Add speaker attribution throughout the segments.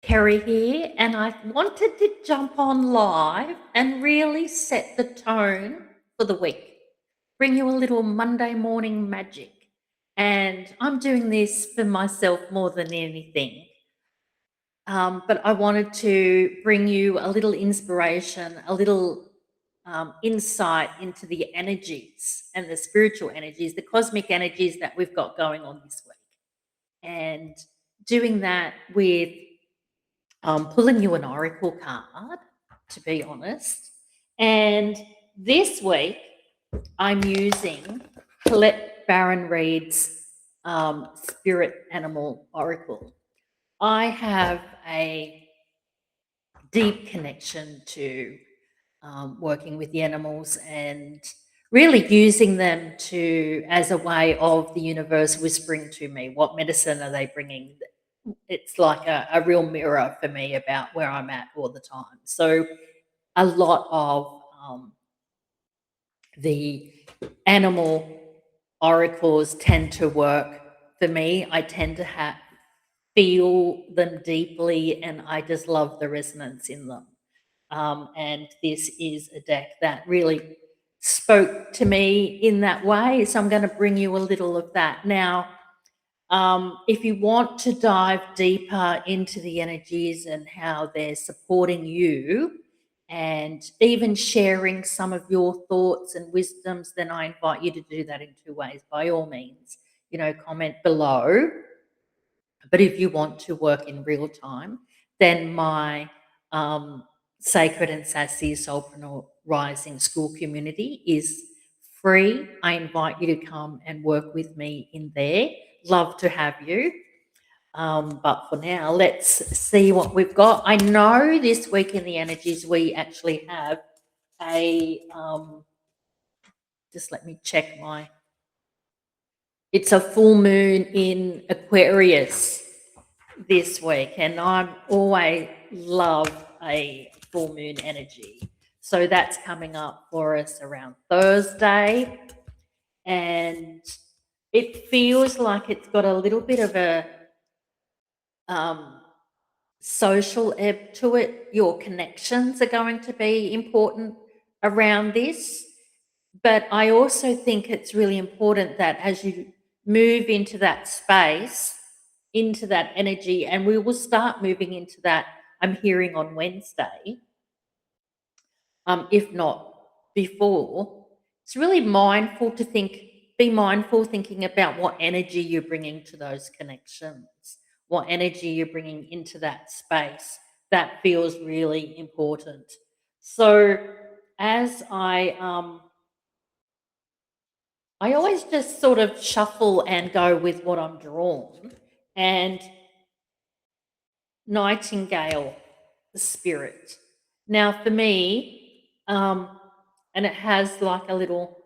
Speaker 1: Kerrie here, and I wanted to jump on live and really set the tone for the week. Bring you a little Monday morning magic. And I'm doing this for myself more than anything. But I wanted to bring you a little inspiration, a little insight into the energies and the spiritual energies, the cosmic energies that we've got going on this week. And doing that with pulling you an oracle card, to be honest. And this week, I'm using Colette Baron-Reid's Spirit Animal Oracle. I have a deep connection to working with the animals and really using them to as a way of the universe whispering to me what medicine are they bringing. It's like a real mirror for me about where I'm at all the time. So a lot of the animal oracles tend to work for me. I tend to feel them deeply, and I just love the resonance in them. And this is a deck that really spoke to me in that way. So I'm going to bring you a little of that now. If you want to dive deeper into the energies and how they're supporting you, and even sharing some of your thoughts and wisdoms, then I invite you to do that in two ways. By all means, comment below. But if you want to work in real time, then my Sacred and Sassy Soulpreneur Rising School community is free. I invite you to come and work with me in there. Love to have you. But for now, let's see what we've got. I know this week in the energies we actually have a just let me check it's a full moon in Aquarius this week, and I always love a full moon energy. So that's coming up for us around Thursday, and it feels like it's got a little bit of a social ebb to it. Your connections are going to be important around this. But I also think it's really important that as you move into that space, into that energy, and we will start moving into that, I'm hearing on Wednesday, if not before, it's really be mindful thinking about what energy you're bringing to those connections, what energy you're bringing into that space. That feels really important. So as I always just sort of shuffle and go with what I'm drawn. And Nightingale Spirit. Now, for me, and it has like a little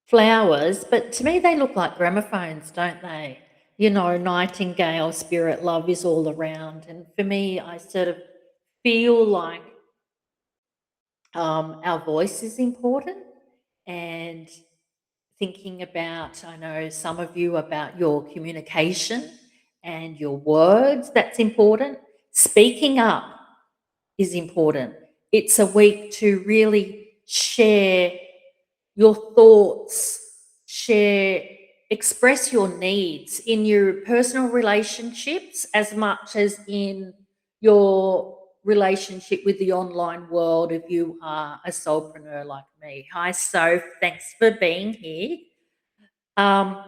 Speaker 1: flowers, but to me, they look like gramophones, don't they? Nightingale Spirit, love is all around. And for me, I sort of feel like our voice is important, and thinking about, I know some of you, about your communication and your words, that's important. Speaking up is important. It's a week to really share your thoughts, express your needs in your personal relationships as much as in your relationship with the online world if you are a soulpreneur like me. Hi, Soph. Thanks for being here. Um,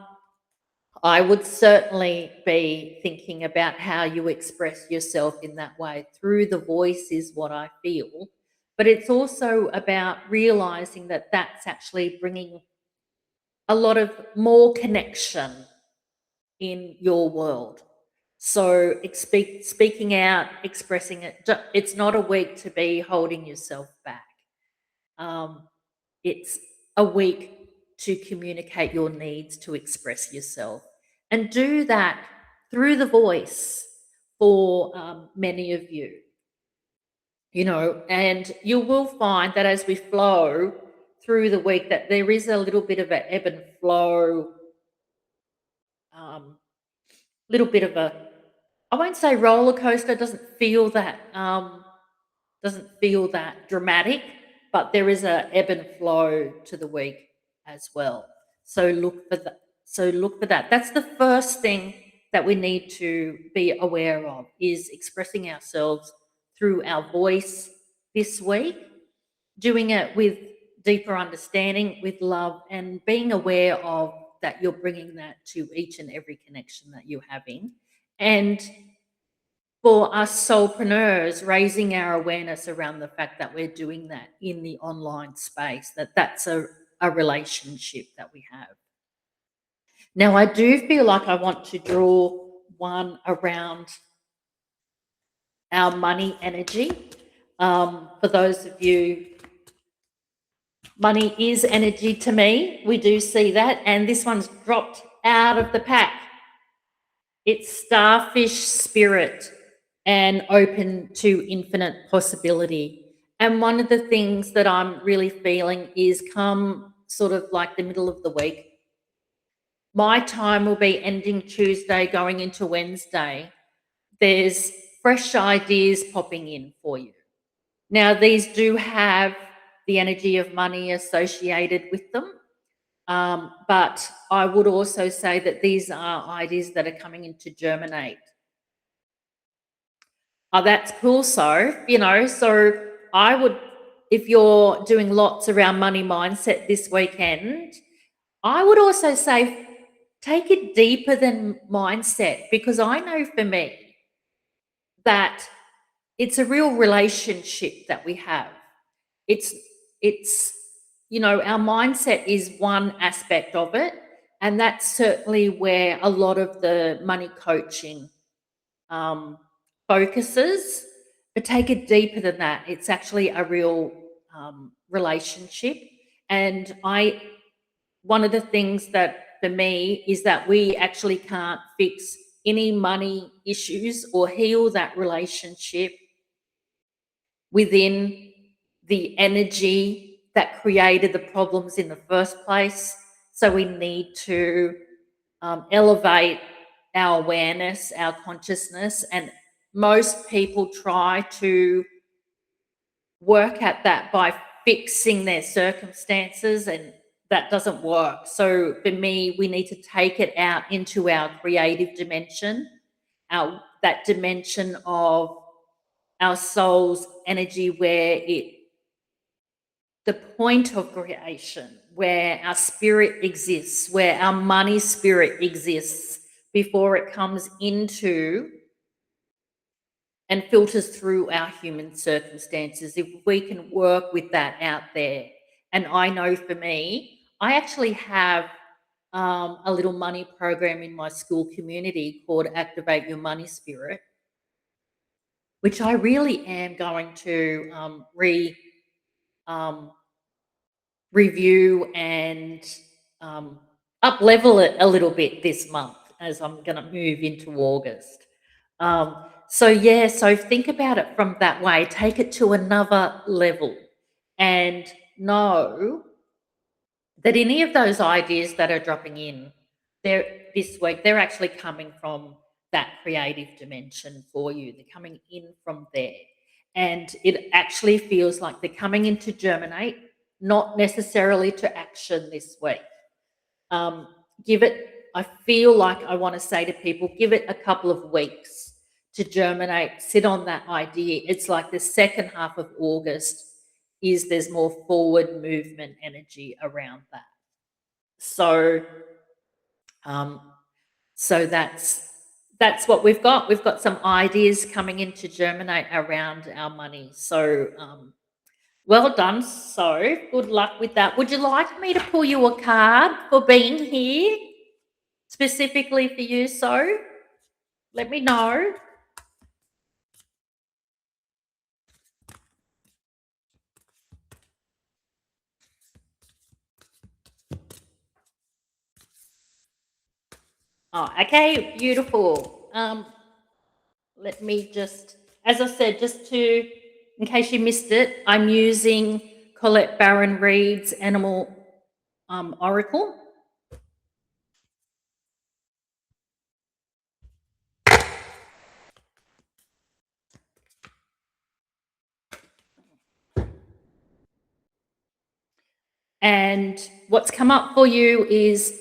Speaker 1: I would certainly be thinking about how you express yourself in that way. Through the voice is what I feel. But it's also about realizing that that's actually bringing a lot of more connection in your world. So speaking out, expressing it, it's not a week to be holding yourself back. It's a week to communicate your needs, to express yourself, and do that through the voice for many of you. And you will find that as we flow through the week, that there is a little bit of an ebb and flow little bit of a, I won't say roller coaster, doesn't feel that dramatic, but there is a ebb and flow to the week as well. So look for that. So look for that. That's the first thing that we need to be aware of, is expressing ourselves through our voice this week, doing it with deeper understanding, with love, and being aware of that you're bringing that to each and every connection that you're having. And for us soulpreneurs, raising our awareness around the fact that we're doing that in the online space, that's a relationship that we have. Now, I do feel like I want to draw one around our money energy. For those of you, money is energy to me. We do see that. And this one's dropped out of the pack. It's Starfish Spirit and open to infinite possibility. And one of the things that I'm really feeling is, come sort of like the middle of the week, my time will be ending Tuesday, going into Wednesday. There's fresh ideas popping in for you. Now, these do have the energy of money associated with them. But I would also say that these are ideas that are coming in to germinate. Oh, that's cool. So I would, if you're doing lots around money mindset this weekend, I would also say take it deeper than mindset, because I know for me that it's a real relationship that we have. It's it's our mindset is one aspect of it, and that's certainly where a lot of the money coaching um, focuses. But take it deeper than that. It's actually a real relationship. And one of the things that for me is that we actually can't fix any money issues or heal that relationship within the energy that created the problems in the first place. So we need to elevate our awareness, our consciousness, and most people try to work at that by fixing their circumstances, and that doesn't work. So for me, we need to take it out into our creative dimension, our that dimension of our soul's energy, where the point of creation, where our spirit exists, where our money spirit exists before it comes into and filters through our human circumstances. If we can work with that out there. And I know for me, I actually have a little money program in my school community called Activate Your Money Spirit, which I really am going to um, review and up level it a little bit this month, as I'm going to move into August. So think about it from that way, take it to another level, and know that any of those ideas that are dropping in there this week, they're actually coming from that creative dimension for you. They're coming in from there. And it actually feels like they're coming in to germinate, not necessarily to action this week. Um, I feel like I want to say to people, give it a couple of weeks to germinate, sit on that idea. It's like the second half of August there's more forward movement energy around that. So, um, so that's what we've got. We've got some ideas coming in to germinate around our money. So, well done. So, good luck with that. Would you like me to pull you a card for being here, specifically for you? So, let me know. Oh, okay, beautiful. Let me just, as I said, in case you missed it, I'm using Colette Baron-Reid's Animal Oracle. And what's come up for you is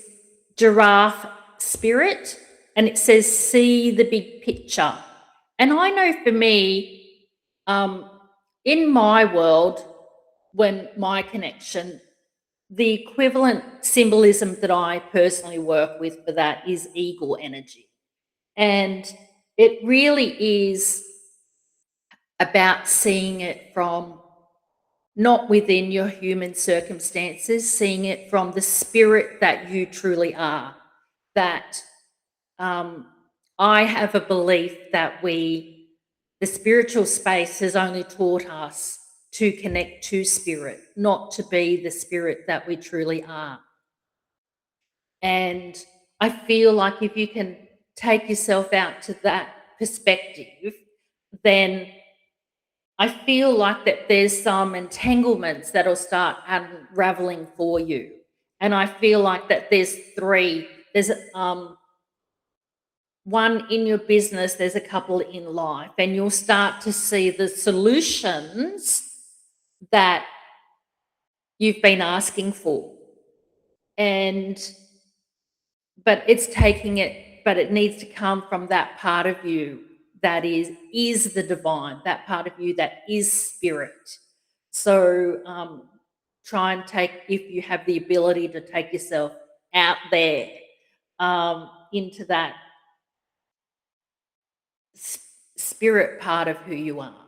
Speaker 1: Giraffe Spirit, and it says, see the big picture. And I know for me, in my world, when my connection, the equivalent symbolism that I personally work with for that is eagle energy. And it really is about seeing it from not within your human circumstances, seeing it from the spirit that you truly are. That I have a belief that the spiritual space has only taught us to connect to spirit, not to be the spirit that we truly are. And I feel like if you can take yourself out to that perspective, then I feel like that there's some entanglements that'll start unraveling for you. And I feel like that there's three. There's one in your business, there's a couple in life, and you'll start to see the solutions that you've been asking for. But it needs to come from that part of you that is the divine, that part of you that is spirit. So try and if you have the ability to take yourself out there into that spirit part of who you are.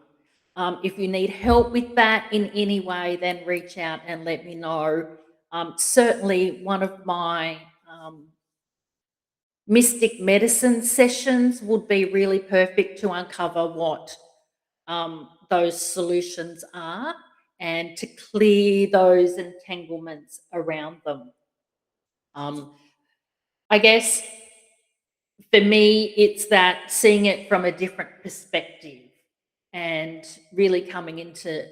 Speaker 1: If you need help with that in any way, then reach out and let me know. Certainly one of my mystic medicine sessions would be really perfect to uncover what those solutions are and to clear those entanglements around them. I guess for me, it's that seeing it from a different perspective and really coming into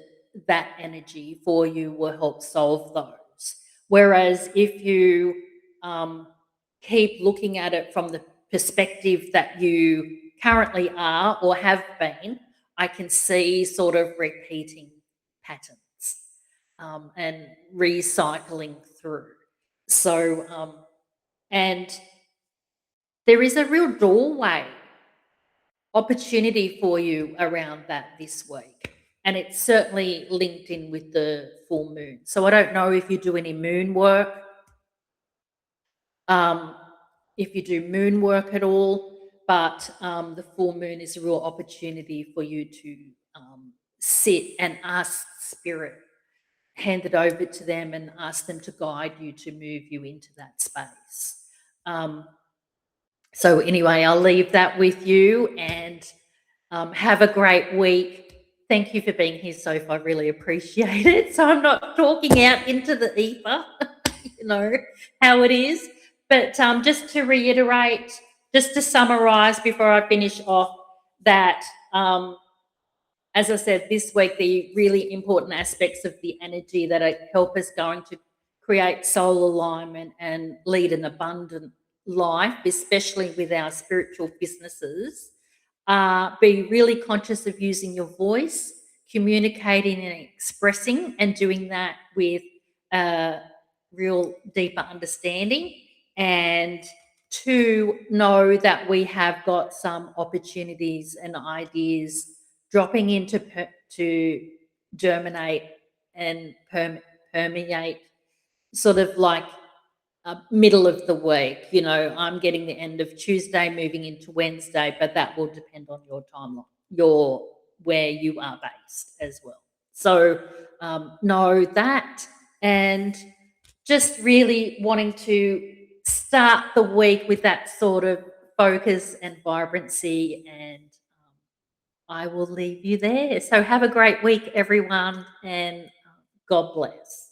Speaker 1: that energy for you will help solve those. Whereas if you keep looking at it from the perspective that you currently are or have been, I can see sort of repeating patterns and recycling through. So, and there is a real doorway opportunity for you around that this week. And it's certainly linked in with the full moon. So I don't know if you do any moon work, if you do moon work at all, but the full moon is a real opportunity for you to sit and ask spirit, hand it over to them and ask them to guide you to move you into that space. So anyway, I'll leave that with you and have a great week. Thank you for being here, Soph. I really appreciate it. So I'm not talking out into the ether, you know, how it is. But just to reiterate, just to summarize before I finish off, that as I said, this week, the really important aspects of the energy that help us going to create soul alignment and lead an abundant life, especially with our spiritual businesses. Be really conscious of using your voice, communicating and expressing, and doing that with real deeper understanding. And to know that we have got some opportunities and ideas dropping into to germinate and permeate sort of like middle of the week. You know, I'm getting the end of Tuesday, moving into Wednesday, but that will depend on your timeline, where you are based as well. So know that, and just really wanting to start the week with that sort of focus and vibrancy, and I will leave you there. So have a great week, everyone, and God bless.